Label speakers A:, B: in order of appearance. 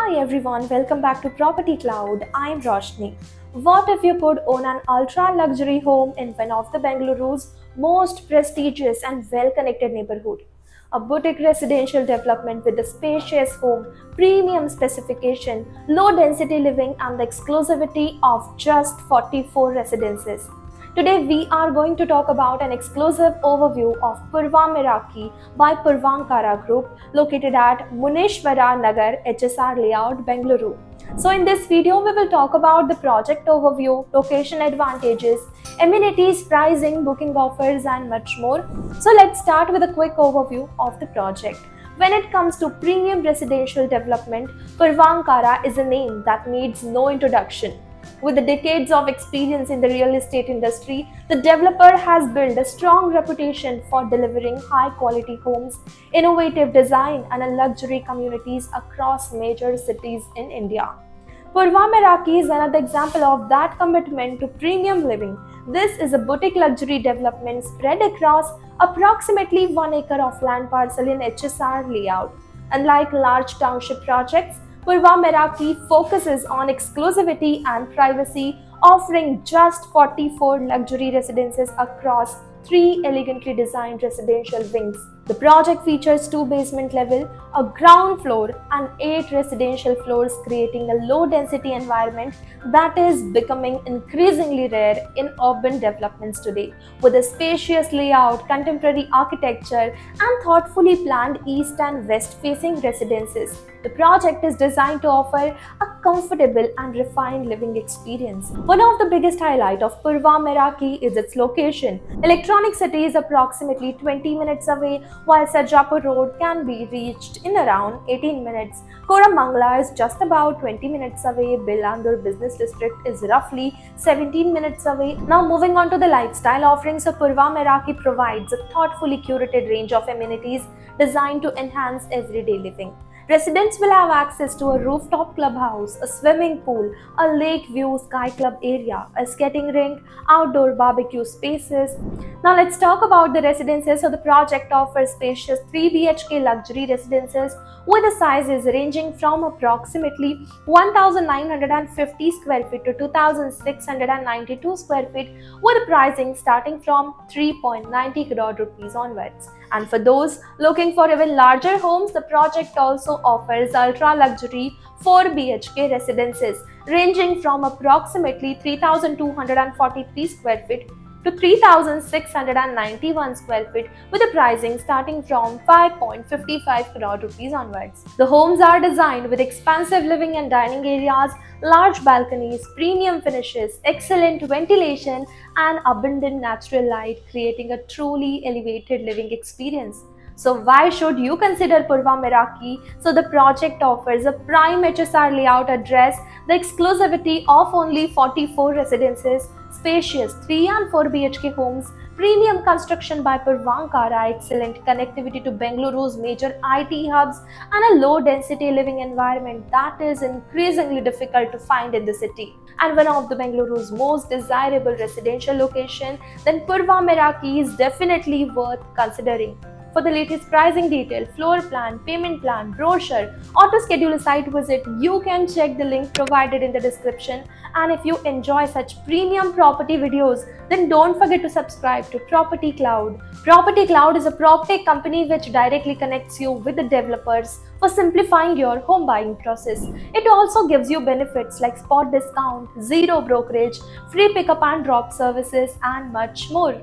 A: Hi everyone, welcome back to Property Cloud. I'm Roshni. What if you could own an ultra luxury home in one of the Bengaluru's most prestigious and well connected neighborhood? A boutique residential development with a spacious home, premium specification, low density living, and the exclusivity of just 44 residences. Today we are going to talk about an exclusive overview of Purva Meraki by Purvankara Group located at Muneshwara Nagar HSR Layout, Bengaluru. So in this video we will talk about the project overview, location advantages, amenities, pricing, booking offers and much more. So let's start with a quick overview of the project. When it comes to premium residential development, Purvankara is a name that needs no introduction. With the decades of experience in the real estate industry, the developer has built a strong reputation for delivering high-quality homes, innovative design, and luxury communities across major cities in India. Purva Meraki is another example of that commitment to premium living. This is a boutique luxury development spread across approximately 1 acre of land parcel in HSR layout. Unlike large township projects, Purva Meraki focuses on exclusivity and privacy, offering just 44 luxury residences across 3 elegantly designed residential wings. The project features 2 basement level, a ground floor, and 8 residential floors, creating a low-density environment that is becoming increasingly rare in urban developments today. With a spacious layout, contemporary architecture, and thoughtfully planned east and west-facing residences, the project is designed to offer a comfortable and refined living experience. One of the biggest highlights of Purva Meraki is its location. Electronic City is approximately 20 minutes away, while Sarjapur Road can be reached in around 18 minutes. Koramangala is just about 20 minutes away. Bilandur Business District is roughly 17 minutes away. Now moving on to the lifestyle offerings, so Purva Meraki provides a thoughtfully curated range of amenities designed to enhance everyday living. Residents will have access to a rooftop clubhouse, a swimming pool, a lake view sky club area, a skating rink, outdoor barbecue spaces. Now let's talk about the residences. So the project offers spacious 3 BHK luxury residences with the sizes ranging from approximately 1950 square feet to 2692 square feet, with pricing starting from 3.90 crore rupees onwards. And for those looking for even larger homes, the project also offers ultra luxury 4 BHK residences ranging from approximately 3243 square feet to 3691 square feet, with the pricing starting from 5.55 crore rupees onwards. The homes are designed with expansive living and dining areas, large balconies, premium finishes, excellent ventilation, and abundant natural light, creating a truly elevated living experience. So why should you consider Purva Meraki? So the project offers a prime HSR layout address, the exclusivity of only 44 residences, spacious 3 and 4 BHK homes, premium construction by Purvankara, excellent connectivity to Bengaluru's major IT hubs, and a low-density living environment that is increasingly difficult to find in the city. And one of the Bengaluru's most desirable residential location, then Purva Meraki is definitely worth considering. For the latest pricing detail, floor plan, payment plan, brochure, or to schedule a site visit, you can check the link provided in the description. And if you enjoy such premium property videos, then don't forget to subscribe to Property Cloud. Property Cloud is a PropTech company which directly connects you with the developers for simplifying your home buying process. It also gives you benefits like spot discount, zero brokerage, free pickup and drop services, and much more.